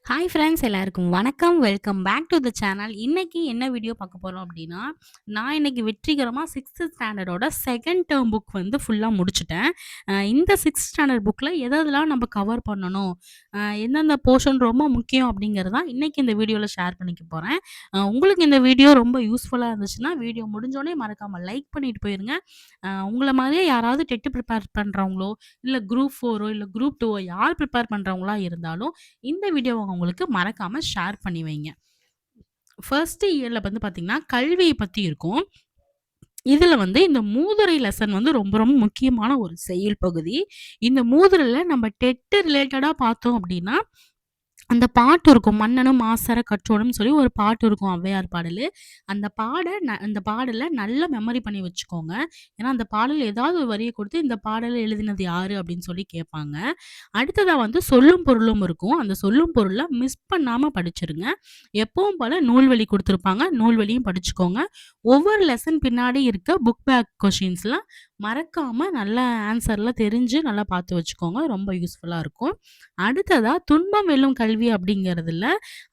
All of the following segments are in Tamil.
ஹாய் ஃப்ரெண்ட்ஸ் எல்லாருக்கும் வணக்கம். Welcome back to the channel. இன்னைக்கு என்ன வீடியோ பார்க்க போறோம் அப்டின்னா, நான் இன்னைக்கு வெற்றிகரமா 6த் ஸ்டாண்டர்டோட செகண்ட் டெர்ம் புக் வந்து ஃபுல்லா முடிச்சுட்டேன். இந்த 6த் ஸ்டாண்டர்ட் புக்ல எதெல்லாம் நம்ம கவர் பண்ணணும், எந்தெந்த போர்ஷன் ரொம்ப முக்கியம் அப்படிங்கிறது தான் இன்னைக்கு இந்த வீடியோல ஷேர் பண்ணிக்க போறேன். உங்களுக்கு இந்த வீடியோ ரொம்ப யூஸ்ஃபுல்லா இருந்துச்சுன்னா, வீடியோ முடிஞ்சோனே மறக்காம லைக் பண்ணிட்டு போயிருங்க. உங்கள மாரியே யாராவது டெட் ப்ரிப்பேர் பண்றவங்களோ, இல்ல குரூப் 4ஓ, இல்ல குரூப் 2ஓ யார் ப்ரிப்பேர் பண்றவங்களா இருந்தாலும் இந்த வீடியோவ உங்களுக்கு மறக்காம ஷேர் பண்ணி வைங்க. ஃபர்ஸ்ட் இயர்ல வந்து பார்த்தீங்கன்னா, கல்விய பத்தி இருக்கும். இதுல வந்து இந்த மூதுரை லெசன் வந்து ரொம்ப ரொம்ப முக்கியமான ஒரு செய்யுள் பகுதி. இந்த மூதுரைல நம்ம டெட் ரிலேட்டடா பார்த்தோம் அப்டின்னா, அந்த பாட்டு இருக்கும். மன்னனும் மாசற கற்றோனும் சொல்லி ஒரு பாட்டு இருக்கும். ஔவையார் பாடலு. அந்த பாடல நல்லா மெமரி பண்ணி வச்சுக்கோங்க. ஏன்னா, அந்த பாடல் ஏதாவது ஒரு வரிய கொடுத்து, இந்த பாடல எழுதினது யாரு? அப்படின்னு சொல்லி கேட்பாங்க. அடுத்ததா வந்து சொல்லும் பொருளும் இருக்கும். அந்த சொல்லும் பொருள மிஸ் பண்ணாம படிச்சுருங்க. எப்பவும் போல நூல்வழி குடுத்துருப்பாங்க. நூல்வழியும் படிச்சுக்கோங்க. ஒவ்வொரு லெசன் பின்னாடி இருக்க புக் பேக் கொஸ்டின்ஸ்லாம் மறக்காம நல்லா ஆன்சர்லாம் தெரிஞ்சு நல்லா பார்த்து வச்சுக்கோங்க. ரொம்ப யூஸ்ஃபுல்லா இருக்கும். அடுத்ததா துன்பம் வெல்லும் கல்வி அப்படிங்கிறதுல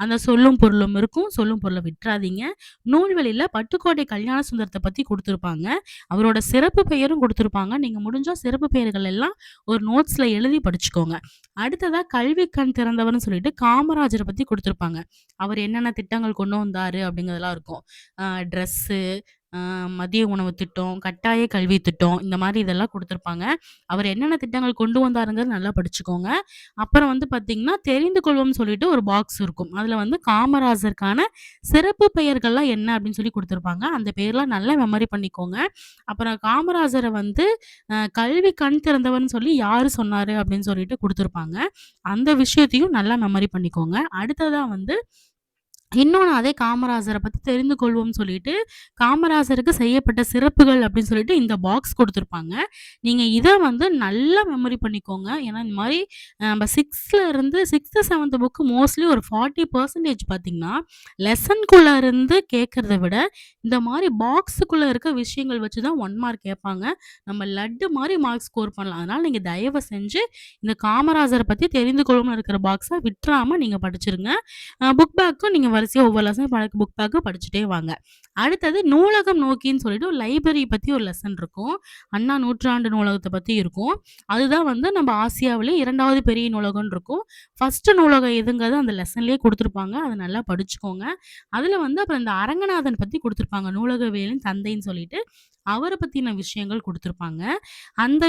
அந்த சொல்லும் பொருளும் இருக்கும். சொல்லும் பொருள விட்றாதீங்க. நூல்வழியில பட்டுக்கோட்டை கல்யாண சுந்தரத்த பத்தி குடுத்துருப்பாங்க. அவரோட சிறப்பு பெயரும் குடுத்துருப்பாங்க. நீங்க முடிஞ்சா சிறப்பு பெயர்கள் எல்லாம் ஒரு நோட்ஸ்ல எழுதி படிச்சுக்கோங்க. அடுத்ததா கல்வி கண் திறந்தவர்ன்னு சொல்லிட்டு காமராஜர பத்தி குடுத்துருப்பாங்க. அவர் என்னென்ன திட்டங்கள் கொண்டு வந்தாரு அப்படிங்கிறதெல்லாம் இருக்கும். ட்ரெஸ்ஸு, அ மதிய உணவு திட்டம், கட்டாய கல்வி திட்டம் இந்த மாரி இதெல்லாம் குடுத்துருப்பாங்க. அவர் என்னென்ன திட்டங்கள் கொண்டு வந்தாருங்கிறத நல்லா படிச்சுக்கோங்க. அப்புறம் வந்து பார்த்தீங்கன்னா, தெரிந்து கொள்வோம்னு சொல்லிட்டு ஒரு பாக்ஸ் இருக்கும். அதுல வந்து காமராஜருக்கான சிறப்பு பெயர்கள்லாம் என்ன அப்படின்னு சொல்லி குடுத்துருப்பாங்க. அந்த பேர்லாம் நல்லா மெமரி பண்ணிக்கோங்க. அப்புறம் காமராஜர வந்து கல்வி கண் திறந்தவர்ன்னு சொல்லி யாரு சொன்னாரு அப்படின்னு சொல்லிட்டு குடுத்துருப்பாங்க. அந்த விஷயத்தையும் நல்லா மெமரி பண்ணிக்கோங்க. அடுத்ததா வந்து இன்னொன்னு அதே காமராஜர பத்தி தெரிந்து கொள்வோம்னு சொல்லிட்டு, காமராஜருக்கு செய்யப்பட்ட சிறப்புகள் அப்படின்னு சொல்லிட்டு இந்த பாக்ஸ் குடுத்துருப்பாங்க. நீங்க இத வந்து நல்லா மெமரி பண்ணிக்கோங்க. ஏன்னா, இந்த மாரி நம்ம 6ல இருந்து 6த், 7த் புக் மோஸ்ட்லி ஒரு 40% பார்த்தீங்கன்னா, லெசன்குள்ள இருந்து கேட்கறத விட, இந்த மாரி பாக்ஸுக்குள்ள இருக்க விஷயங்கள் வச்சு தான் 1 மார்க் கேட்பாங்க. நம்ம லட்டு மாரி மார்க் ஸ்கோர் பண்ணலாம். அதனால நீங்க தயவு செஞ்சு இந்த காமராஜர பத்தி தெரிந்து கொள்வோம்னு இருக்கிற பாக்ஸ விட்றாம நீங்க படிச்சிருங்க. புக் பேக்கும் நீங்க வரிசையா ஒவ்வொரு லெசன் புக் பேக்கு படிச்சுட்டே வாங்க. அடுத்தது நூலகம் நோக்கின்னு சொல்லிட்டு ஒரு லைப்ரரி பத்தி ஒரு லெசன் இருக்கும். அண்ணா நூற்றாண்டு நூலகத்த பத்தி இருக்கும். அதுதான் வந்து நம்ம ஆசியாவிலே 2வது பெரிய நூலகம்னு இருக்கும். ஃபர்ஸ்ட் நூலகம் எதுங்கிறது அந்த லெசன்லேயே குடுத்துருப்பாங்க. அத நல்லா படிச்சுக்கோங்க. அதுல வந்து அப்புறம் இந்த அரங்கநாதன் பத்தி குடுத்துருப்பாங்க. நூலகவியலின் தந்தைன்னு சொல்லிட்டு, அவர பத்தின விஷயங்கள் குடுத்துருப்பாங்க. அந்த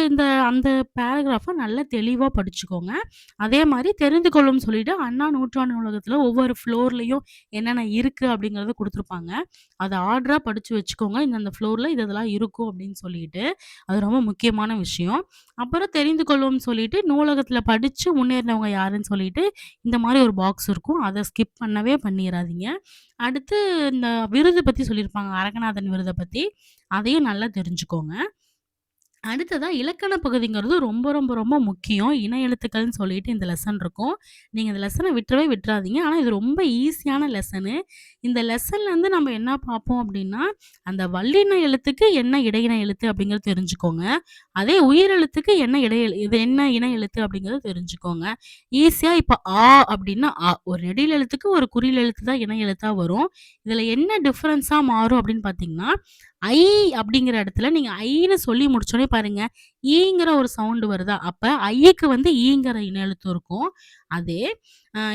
பேராகிராஃப நல்லா தெளிவா படிச்சுக்கோங்க. அதே மாரி தெரிந்து கொள்ளும் சொல்லிட்டு, அண்ணா நூற்றாண்டு நூலகத்துல ஒவ்வொரு ஃப்ளோர்லயும் என்னென்ன இருக்கு அப்படிங்கிறத குடுத்துருப்பாங்க. அத ஆர்டரா படிச்சு வச்சுக்கோங்க. இந்தந்த ஃப்ளோர்ல இது இதெல்லாம் இருக்கும் அப்படின்னு சொல்லிட்டு. அது ரொம்ப முக்கியமான விஷயம். அப்புறம் தெரிந்து கொள்வோம்னு சொல்லிட்டு, நூலகத்துல படிச்சு முன்னேறினவங்க யாருன்னு சொல்லிட்டு, இந்த மாரி ஒரு பாக்ஸ் இருக்கும். அத ஸ்கிப் பண்ணவே பண்ணிறாதீங்க. அடுத்து இந்த விருது பத்தி சொல்லியிருப்பாங்க. அரங்கநாதன் விருத பத்தி. அதையும் நல்லா தெரிஞ்சுக்கோங்க. அடுத்ததா இலக்கண பகுதிங்கிறது ரொம்ப, ரொம்ப, ரொம்ப முக்கியம். இன எழுத்துக்கள்னு சொல்லிட்டு இந்த லெசன் இருக்கும். நீங்க இந்த லெசன விட்டுறவே விட்டுறாதீங்க. ஆனா இது ரொம்ப ஈஸியான லெசனு. இந்த லெசன்லேருந்து நம்ம என்ன பார்ப்போம் அப்டின்னா, அந்த வல்லின எழுத்துக்கு என்ன இடையின எழுத்து அப்படிங்கிறது தெரிஞ்சுக்கோங்க. அதே உயிரெழுத்துக்கு என்ன இது என்ன இன எழுத்து அப்படிங்கிறத தெரிஞ்சுக்கோங்க. ஈஸியா இப்ப ஆ அப்படின்னா ஒரு நெடில் எழுத்துக்கு ஒரு குறில் எழுத்து தான் இணை எழுத்தா வரும். இதுல என்ன டிஃபரன்ஸா மாறும் அப்படின்னு பார்த்தீங்கன்னா, ஐ அப்படிங்கிற இடத்துல நீங்க ஐன்னு சொல்லி முடிச்சோனே பாருங்க, ஈங்கிற ஒரு சவுண்ட் வருதா? அப்ப ஐக்கு வந்து ஈங்கிற இன எழுத்து இருக்கும். அதே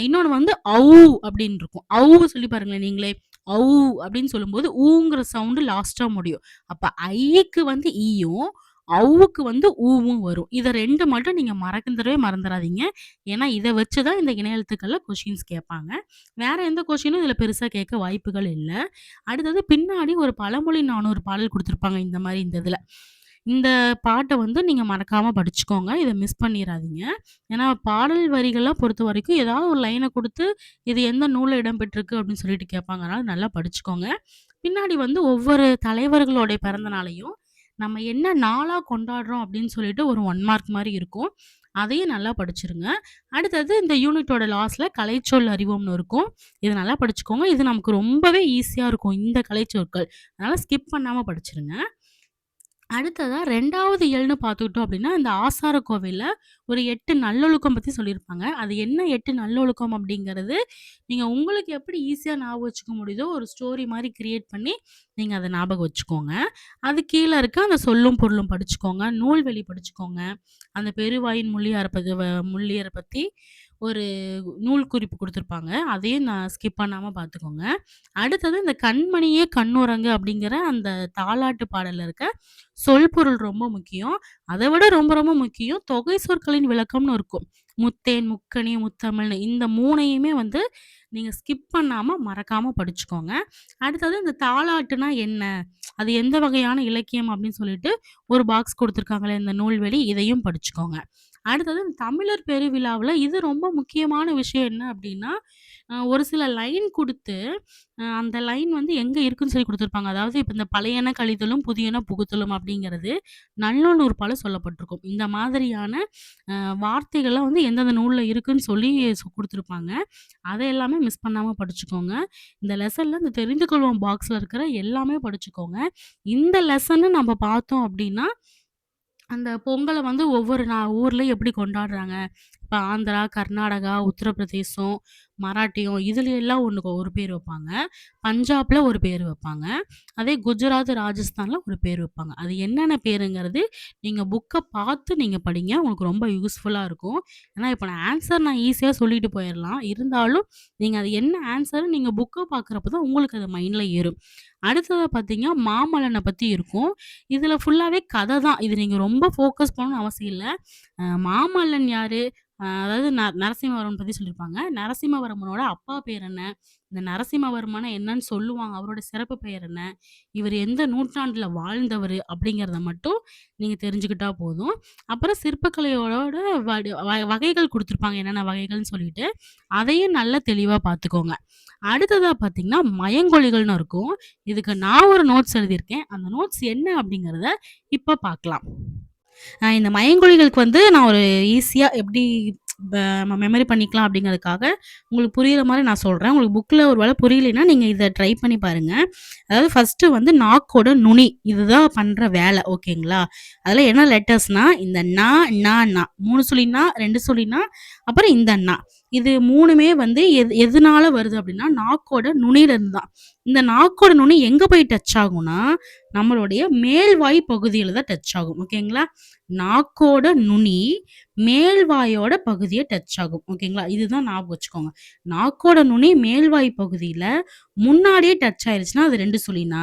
இன்னொன்னு வந்து ஔ அப்படின்னு இருக்கும். சொல்லி பாருங்களேன் நீங்களே. ஔ அப்படின்னு சொல்லும்போது ஊங்கிற சவுண்ட் லாஸ்ட்டா முடியும். அப்ப ஐக்கு வந்து ஈயும், ஔவுக்கு வந்து ஊவும் வரும். இத 2 மட்டும் நீங்க மறந்துறாதீங்க. ஏன்னா, இத வச்சு தான் இந்த இணை எழுத்துக்கள்ல கொஸ்டின்ஸ் கேட்பாங்க. வேற எந்த கொஸ்டினும் இதுல பெருசா கேட்க வாய்ப்புகள் இல்ல. அடுத்தது பின்னாடி ஒரு பழமொழி 400 பாடல் குடுத்துருப்பாங்க இந்த மாரி இந்த இதுல. இந்த பாட்ட வந்து நீங்க மறக்காம படிச்சுக்கோங்க. இத மிஸ் பண்ணிறாதீங்க. ஏன்னா, பாடல் வரிகள பொறுத்தவரைக்கும் ஏதாவது ஒரு லைன குடுத்து, இது எந்த நூல்ல இடம்பெற்றிருக்கு அப்படின்னு சொல்லிட்டு கேட்பாங்க. அதனால நல்லா படிச்சுக்கோங்க. பின்னாடி வந்து ஒவ்வொரு தலைவர்களுடைய பிறந்த நாளையும், நம்ம என்ன நாளா கொண்டாடுறோம் அப்படின்னு சொல்லிட்டு ஒரு 1 மார்க் மாரி இருக்கும். அதையும் நல்லா படிச்சுருங்க. அடுத்தது இந்த யூனிட்டோட லாஸ்ட்ல கலைச்சொல் அறிவோம்னு இருக்கும். இத நல்லா படிச்சுக்கோங்க. இது நமக்கு ரொம்பவே ஈஸியா இருக்கும் இந்த கலைச்சொற்கள். அதனால ஸ்கிப் பண்ணாம படிச்சுருங்க. அடுத்ததா 2வது இயல்னு பார்த்துக்கிட்டோம் அப்படின்னா, இந்த ஆசாரக்கோவையில ஒரு 8 நல்லொழுக்கம் பத்தி சொல்லியிருப்பாங்க. அது என்ன 8 நல்லொழுக்கம் அப்படிங்கிறது, நீங்க உங்களுக்கு எப்படி ஈஸியா ஞாபகம் வச்சுக்க முடியுதோ, ஒரு ஸ்டோரி மாரி கிரியேட் பண்ணி, நீங்க அத ஞாபகம் வச்சுக்கோங்க. அது கீழ இருக்க அந்த சொல்லும் பொருளும் படிச்சுக்கோங்க. நூல்வழி படிச்சுக்கோங்க. அந்த பெருவாயின் முள்ளியர பத்தி ஒரு நூல் குறிப்பு குடுத்துருப்பாங்க. அதையும் நான் ஸ்கிப் பண்ணாம பார்த்துக்கோங்க. அடுத்தது இந்த "கண்மணியே கண்ணுறங்கு" அப்படிங்கிற அந்த தாலாட்டு பாடல்ல இருக்க சொல் பொருள் ரொம்ப முக்கியம். அத விட ரொம்ப ரொம்ப முக்கியம் தொகை சொற்களின் விளக்கம்னு இருக்கும். முத்தேன், முக்கணி, முத்தமிழ்னு இந்த 3யுமே வந்து நீங்க ஸ்கிப் பண்ணாம மறக்காம படிச்சுக்கோங்க. அடுத்தது இந்த தாலாட்டுனா என்ன? அது எந்த வகையான இலக்கியம் அப்படின்னு சொல்லிட்டு ஒரு பாக்ஸ் குடுத்துருக்காங்களே இந்த நூல்வழி இதையும் படிச்சுக்கோங்க. அடுத்தது இந்த தமிழர் பெருவிழாவுல இது ரொம்ப முக்கியமான விஷயம் என்ன அப்படின்னா, ஒரு சில லைன் குடுத்து, அந்த லைன் வந்து எங்க இருக்குன்னு சொல்லி குடுத்துருப்பாங்க. அதாவது இப்ப இந்த "பழையன கழிதலும், புதியன புகுத்தலும்" அப்படிங்கிறது நல்லநூற்பால சொல்லப்பட்டிருக்கும். இந்த மாதிரியான வார்த்தைகள்லாம் வந்து எந்தெந்த நூல்ல இருக்குன்னு சொல்லி குடுத்துருப்பாங்க. அத எல்லாமே மிஸ் பண்ணாம படிச்சுக்கோங்க. இந்த லெசன்ல இந்த தெரிந்து கொள்வோம் பாக்ஸ்ல இருக்கிற எல்லாமே படிச்சுக்கோங்க. இந்த லெசன்னு நம்ம பார்த்தோம் அப்படின்னா அந்த பொங்கல வந்து ஒவ்வொரு ஊர்லயும் எப்படி கொண்டாடுறாங்க. இப்ப ஆந்திரா, கர்நாடகா, உத்தரப்பிரதேசம், மராட்டியம் இதுல எல்லாம் ஒண்ணுக்கு ஒரு பேர் வைப்பாங்க. பஞ்சாப்ல ஒரு பேர் வைப்பாங்க. அதே குஜராத், ராஜஸ்தான்ல ஒரு பேர் வைப்பாங்க. அது என்னென்ன பேருங்கிறது நீங்க புக்க பார்த்து நீங்க படிங்க. உங்களுக்கு ரொம்ப யூஸ்ஃபுல்லா இருக்கும். ஏன்னா, இப்ப நான் ஈஸியா சொல்லிட்டு போயிரலாம். இருந்தாலும் நீங்க அது என்ன ஆன்சர்ன்னு நீங்க புக்க பார்க்குறப்ப தான் உங்களுக்கு அது மைண்ட்ல ஏறும். அடுத்ததா பார்த்தீங்கன்னா, மாமல்லன பத்தி இருக்கும். இதுல ஃபுல்லாவே கத தான். இது நீங்க ரொம்ப ஃபோக்கஸ் பண்ணணும்னு அவசியம் இல்ல. மாமல்லன் யாரு? அதாவது நரசிம்மவர்மன் பத்தி சொல்லியிருப்பாங்க. நரசிம்மவர்மனோட அப்பா பேர் என்ன? இந்த நரசிம்மவர்மன என்னன்னு சொல்லுவாங்க. அவரோட சிறப்பு பெயர் என்ன? இவர் எந்த நூற்றாண்டுல வாழ்ந்தவரு? அப்படிங்கிறத மட்டும் நீங்க தெரிஞ்சுக்கிட்டா போதும். அப்புறம் சிற்பக்கலையோட வகைகள் குடுத்துருப்பாங்க. என்னென்ன வகைகள்னு சொல்லிட்டு, அதையும் நல்லா தெளிவா பார்த்துக்கோங்க. அடுத்ததா பார்த்தீங்கன்னா, மயங்கொலிகள்னு இருக்கும். இதுக்கு நான் ஒரு நோட்ஸ் எழுதியிருக்கேன். அந்த நோட்ஸ் என்ன அப்படிங்கிறத இப்ப பார்க்கலாம். இந்த மயங்கொலிகளுக்கு வந்து நான் ஒரு ஈஸியா எப்படி நம்ம மெமரி பண்ணிக்கலாம் அப்படிங்கிறதுக்காக, உங்களுக்கு புரியிற மாரி நான் சொல்றேன். உங்களுக்கு புக்ல ஒரு வேள புரியலைன்னா, நீங்க இத ட்ரை பண்ணி பாருங்க. அதாவது ஃபர்ஸ்ட்டு வந்து நாக்கோட நுனி. இதுதான் பண்ற வேல. ஓகேங்களா? அதுல என்ன லெட்டர்ஸ்னா, இந்த ண, 3 சுழி ண, 2 சுழி ண, அப்புறம் இந்த ண. இது 3மே வந்து எதுனால வருது அப்படின்னா, நாக்கோட நுனியிலருந்து தான். இந்த நாக்கோட நுனி எங்க போய் டச் ஆகும்னா, நம்மளுடைய மேல்வாய் பகுதியில தான் டச் ஆகும். ஓகேங்களா? நாக்கோட நுனி மேல்வாயோட பகுதிய டச் ஆகும். ஓகேங்களா? இதுதான் ஞாபகம் வச்சுக்கோங்க. நாக்கோட நுனி மேல்வாய் பகுதியில முன்னாடியே டச் ஆயிருச்சுன்னா, அது 2 சுழி ண.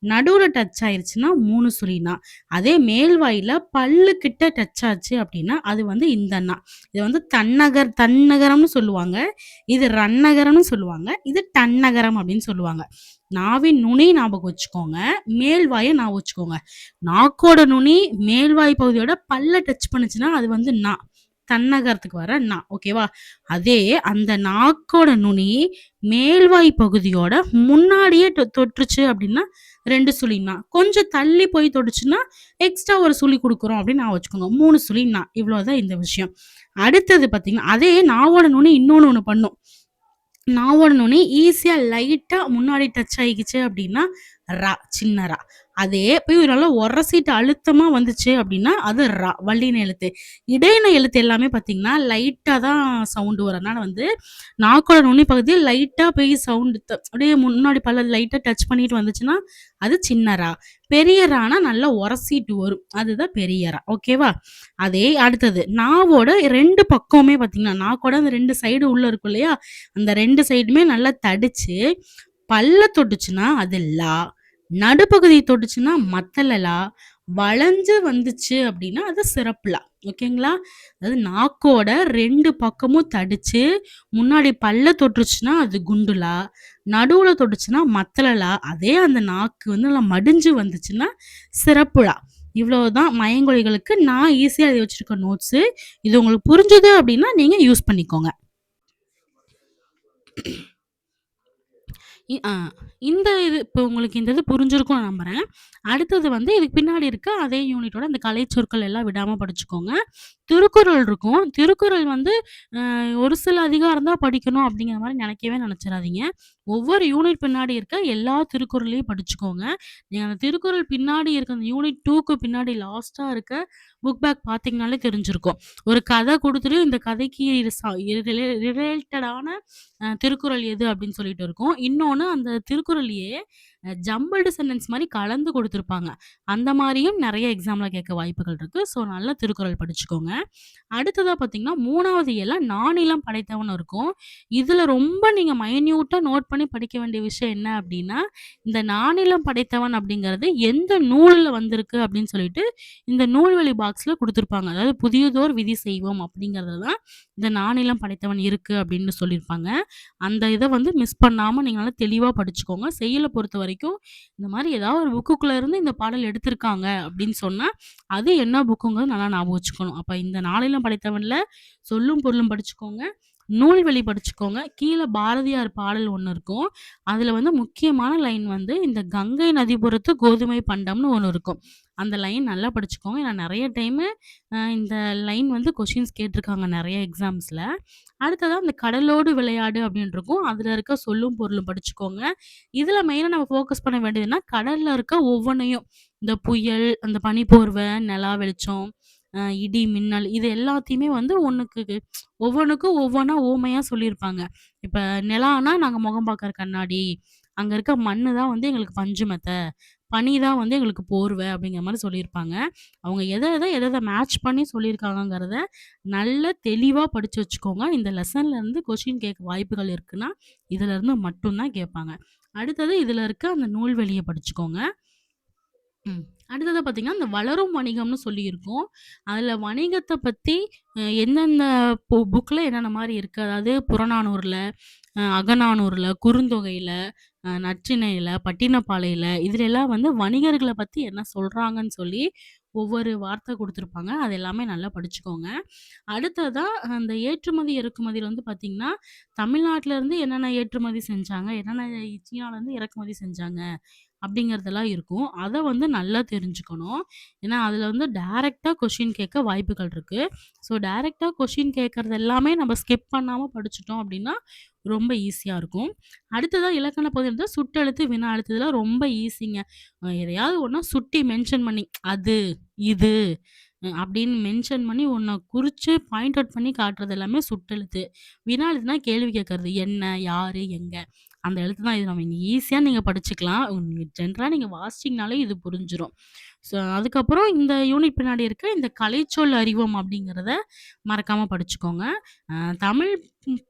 நடுவுல டச் ஆயிருச்சுன்னா 3 சுழி ண. அதே மேல்வாயில பல்லு கிட்ட டச் ஆச்சு அப்டின்னா, அது வந்து இந்த ண. இது வந்து தன்னகரம்னு சொல்லுவாங்க. இது ரன்னகரம்னு சொல்லுவாங்க. இது டன்னகரம் அப்டின்னு சொல்லுவாங்க. நாவின் நுனி ஞாபகம் வச்சுக்கோங்க. மேல்வாய ஞாபகம் வச்சுக்கோங்க. நாக்கோட நுனி மேல்வாய் பகுதியோட பல்ல டச் பண்ணுச்சுன்னா, அது வந்து ண. தன்னகரத்துக்கு வர ண. ஓகேவா? அதே அந்த நாக்கோட நுனி மேல்வாய் பகுதியோட முன்னாடியே தொட்டுருச்சு அப்டின்னா, 2 சுழி ண. கொஞ்சம் தள்ளி போய் தொட்டுச்சுன்னா, எக்ஸ்ட்ரா ஒரு சுழி குடுக்குறோம் அப்டின்னு ஞாபகம் வச்சுக்கோங்க. 3 சுழி ண. இவ்வளோதான் இந்த விஷயம். அடுத்தது பார்த்தீங்கன்னா, அதே நாவோட நுனி இன்னொன்னு ஒண்ணு பண்ணும். நாவோட நுனி ஈஸியா லைட்டா முன்னாடி டச் ஆயிக்கிச்சு அப்டின்னா, சின்ன அதே போய் நல்லா உரசிட்டு அழுத்தமா வந்துச்சு அப்டின்னா, அது வல்லின எழுத்து. இடையின எழுத்து எல்லாமே பார்த்தீங்கன்னா, லைட்டா தான் சவுண்ட் வரும். அதனால வந்து நாக்கோட நுனி பகுதியில லைட்டா போய் சவுண்ட் அப்படியே முன்னாடி பல்ல லைட்டா டச் பண்ணிட்டு வந்துச்சுன்னா, அது சின்ன பெரிய நல்லா உரசிட்டு வரும். அதுதான் பெரிய ஓகேவா? அதே அடுத்தது நாவோட 2 பக்கமுமே பார்த்தீங்கன்னா, நாக்கோட அந்த 2 சைடு உள்ள இருக்கும் இல்லையா? அந்த 2 சைடுமே நல்லா தடிச்சு, பல்ல தொட்டுச்சுன்னா அது நடுப்பகுதி தொட்டுச்சுன்னா மத்தள வளைஞ்சு வந்துச்சு அப்படின்னா, அது சிறப்பு ஓகேங்களா? அதாவது நாக்கோட 2 பக்கமும் தடிச்சு, முன்னாடி பல்ல தொட்டுருச்சுன்னா அது குண்டு நடுவுல தொட்டுச்சுன்னா மத்தள அதே அந்த நாக்கு வந்து நல்லா மடிஞ்சு வந்துச்சுன்னா சிறப்பு இவ்வளவுதான் மயங்கொலிகளுக்கு நான் ஈஸியா எழுதி வச்சிருக்க நோட்ஸு. இது உங்களுக்கு புரிஞ்சது அப்படின்னா, நீங்க யூஸ் பண்ணிக்கோங்க. இ ஆ இந்த இது இப்போ உங்களுக்கு இந்த இது புரிஞ்சிருக்கும்னு நம்புறேன். அடுத்தது வந்து இதுக்கு பின்னாடி இருக்க அதே யூனிட்டோட இந்த கலைச்சொற்கள் எல்லாம் விடாம படிச்சுக்கோங்க. திருக்குறள் இருக்கும். திருக்குறள் வந்து ஒரு சில அதிகாரம் தான் படிக்கணும் அப்படிங்கிற மாரி நெனைக்கவே நெனச்சிராதீங்க. ஒவ்வொரு யூனிட் பின்னாடி இருக்க எல்லா திருக்குறளையும் படிச்சுக்கோங்க. நீங்க அந்த திருக்குறள் பின்னாடி இருக்க அந்த யூனிட் 2க்கு பின்னாடி லாஸ்ட்டா இருக்க புக் பேக் பார்த்தீங்கனாலே தெரிஞ்சிருக்கும். ஒரு கதை குடுத்துட்டு இந்த கதைக்கு ரிலேட்டடான திருக்குறள் எது அப்படின்னு சொல்லிட்டு இருக்கும். இன்னொன்னு அந்த திருக்குறளையே ஜம்பிள்டு சென்டென்ஸ் மாரி கலந்து குடுத்துருப்பாங்க. அந்த மாரியும் நெறைய எக்ஸாம்ல கேட்க வாய்ப்புகள் இருக்கு. ஸோ நல்ல திருக்குறள் படிச்சுக்கோங்க. அடுத்ததா பார்த்தீங்கன்னா, 3வது இயல்ல நானிலம் படைத்தவன் இருக்கும். இதுல ரொம்ப நீங்க மைன்யூட்டா நோட் பண்ணி படிக்க வேண்டிய விஷயம் என்ன அப்டின்னா, இந்த நானிலம் படைத்தவன் அப்படிங்கிறது எந்த நூல்ல வந்திருக்கு அப்படின்னு சொல்லிட்டு, இந்த நூல்வழி பாக்ஸ்ல குடுத்துருப்பாங்க. அதாவது புதியதோர் விதி செய்வோம் அப்படிங்கிறதுல தான் இந்த நானிலம் படைத்தவன் இருக்கு அப்படின்னு சொல்லியிருப்பாங்க. அந்த இத வந்து மிஸ் பண்ணாம நீங்க நல்லா தெளிவா படிச்சுக்கோங்க. செய்யுள பொறுத்தவரைக்கும், இந்த மாரி ஏதாவது ஒரு புக்குக்குள்ள இருந்து இந்த பாடல் எடுத்திருக்காங்க அப்படின்னு சொன்னா, அது என்ன புக்குங்கிறது நல்லா ஞாபகம் வச்சுக்கணும். அப்ப இந்த நாளிலம் படைத்தவன்ல சொல்லும் பொருளும் படிச்சுக்கோங்க. நூல்வழி படிச்சுக்கோங்க. கீழ பாரதியார் பாடல் ஒண்ணு இருக்கும். அதுல வந்து முக்கியமான லைன் வந்து, இந்த கங்கை நதிபுறத்து கோதுமை பண்டம்னு ஒண்ணு இருக்கும். அந்த லைன் நல்லா படிச்சுக்கோங்க. ஏன்னா நெறைய டைமு இந்த லைன் வந்து கொஸ்டின்ஸ் கேட்டுருக்காங்க நெறைய எக்ஸாம்ஸ்ல. அடுத்ததா இந்த கடலோடு விளையாடு அப்படின்னு இருக்கும். அதுல இருக்க சொல்லும் பொருளும் படிச்சுக்கோங்க. இதுல மெயினா நம்ம ஃபோக்கஸ் பண்ண வேண்டியதுன்னா, கடல்ல இருக்க ஒவ்வொன்னையும் இந்த புயல், அந்த பனிப்போர்வை, நிலா வெளிச்சம், இடி, மின்னல் இது எல்லாத்தையுமே வந்து ஒவ்வொன்னுக்கும் ஒவ்வொன்னா ஓமையா சொல்லியிருப்பாங்க. இப்ப நிலான்னா நாங்க முகம் பார்க்குற கண்ணாடி, அங்க இருக்க மண்ணு தான் வந்து எங்களுக்கு பஞ்சு மெத்த, பனி தான் வந்து எங்களுக்கு போர்வை அப்படிங்கிற மாரி சொல்லியிருப்பாங்க. அவங்க எத மேட்ச் பண்ணி சொல்லியிருக்காங்கங்கிறத நல்ல தெளிவா படிச்சு வச்சுக்கோங்க. இந்த லெசன்ல இருந்து கொஸ்டின் கேட்க வாய்ப்புகள் இருக்குன்னா, இதுல இருந்து மட்டும் தான் கேட்பாங்க. அடுத்தது இதுல இருக்க அந்த நூல்வழிய படிச்சுக்கோங்க. ம். அடுத்ததா பார்த்தீங்கன்னா, இந்த வளரும் வணிகம்னு சொல்லி இருக்கும். அதுல வணிகத்த பத்தி எந்தெந்த புக்ல என்னென்ன மாரி இருக்கு. அதாவது புறநானூறுல, அகநானூறுல, குறுந்தொகையில, நற்றிணையில, பட்டினப்பாலையில இதுலலாம் வந்து வணிகர்கள பத்தி என்ன சொல்றாங்கன்னு சொல்லி ஒவ்வொரு வார்த்தை குடுத்துருப்பாங்க. அது எல்லாமே நல்லா படிச்சுக்கோங்க. அடுத்ததா அந்த ஏற்றுமதி, இறக்குமதியில வந்து பார்த்தீங்கன்னா, தமிழ்நாட்டுல இருந்து என்னென்ன ஏற்றுமதி செஞ்சாங்க, என்னென்ன சீனாலருந்து இறக்குமதி செஞ்சாங்க. அப்படிங்கிறதெல்லாம் இருக்கும். அத வந்து நல்லா தெரிஞ்சுக்கணும். ஏன்னா, அதுல வந்து டைரக்ட்டா கொஸ்டின் கேட்க வாய்ப்புகள் இருக்கு. ஸோ, டைரக்ட்டா கொஸ்டின் கேட்கறது எல்லாமே நம்ம ஸ்கிப் பண்ணாம படிச்சுட்டோம் அப்படின்னா, ரொம்ப ஈஸியா இருக்கும். அடுத்ததா இலக்கண பகுதி வந்து சுட்டெழுத்து, வினா எழுத்து இதெல்லாம் ரொம்ப ஈஸிங்க. எதையாவது ஒண்ண சுட்டி மென்ஷன் பண்ணி, அது, இது அப்படின்னு மென்ஷன் பண்ணி ஒண்ண குறிச்சு பாயிண்ட் அவுட் பண்ணி காட்டுறது எல்லாமே சுட்டெழுத்து. வினா எழுத்துனா கேள்வி கேட்கறது. என்ன? யாரு? எங்க? அந்த எழுத்து தான். இது நம்ம ஈஸியா நீங்க படிச்சுக்கலாம். ஜென்ரலா நீங்க வாசிச்சீங்கனாலே இது புரிஞ்சிரும். ஸோ அதுக்கப்புறம் இந்த யூனிட் பின்னாடி இருக்க இந்த கலைச்சொல் அறிவோம் அப்படிங்கிறத மறக்காம படிச்சுக்கோங்க. தமிழ்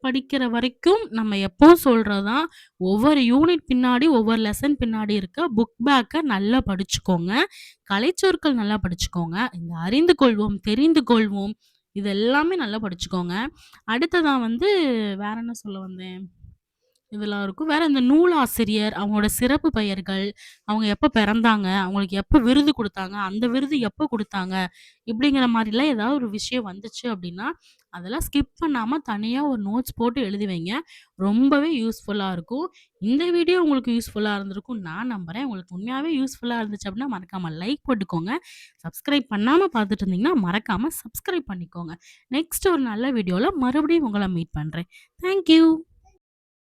படிக்கிற வரைக்கும் நம்ம எப்பவும் சொல்றது தான், ஒவ்வொரு யூனிட் பின்னாடி, ஒவ்வொரு லெசன் பின்னாடி இருக்க புக் பேக்க நல்லா படிச்சுக்கோங்க. கலைச்சொற்கள் நல்லா படிச்சுக்கோங்க. இந்த அறிந்து கொள்வோம், தெரிந்து கொள்வோம் இது எல்லாமே நல்லா படிச்சுக்கோங்க. அடுத்ததா வந்து வேற என்ன சொல்ல வந்தேன்? இதெல்லாம் இருக்கும். வேற இந்த நூலாசிரியர், அவங்களோட சிறப்பு பெயர்கள், அவங்க எப்ப பிறந்தாங்க, அவங்களுக்கு எப்ப விருது குடுத்தாங்க, அந்த விருது எப்ப குடுத்தாங்க, இப்படிங்கிற மாரிலாம் ஏதாவது ஒரு விஷயம் வந்துச்சு அப்படின்னா, அதெல்லாம் ஸ்கிப் பண்ணாம தனியா ஒரு நோட்ஸ் போட்டு எழுதி வைங்க. ரொம்பவே யூஸ்ஃபுல்லா இருக்கும். இந்த வீடியோ உங்களுக்கு யூஸ்ஃபுல்லா இருந்திருக்கும்னு நான் நம்புறேன். உங்களுக்கு உண்மையாவே யூஸ்ஃபுல்லா இருந்துச்சு அப்படின்னா, மறக்காம லைக் போட்டுக்கோங்க. சப்ஸ்கிரைப் பண்ணாம பார்த்துட்டு இருந்தீங்கன்னா, மறக்காம சப்ஸ்கிரைப் பண்ணிக்கோங்க. நெக்ஸ்ட் ஒரு நல்ல வீடியோல மறுபடியும் உங்கள மீட் பண்றேன். Thank you.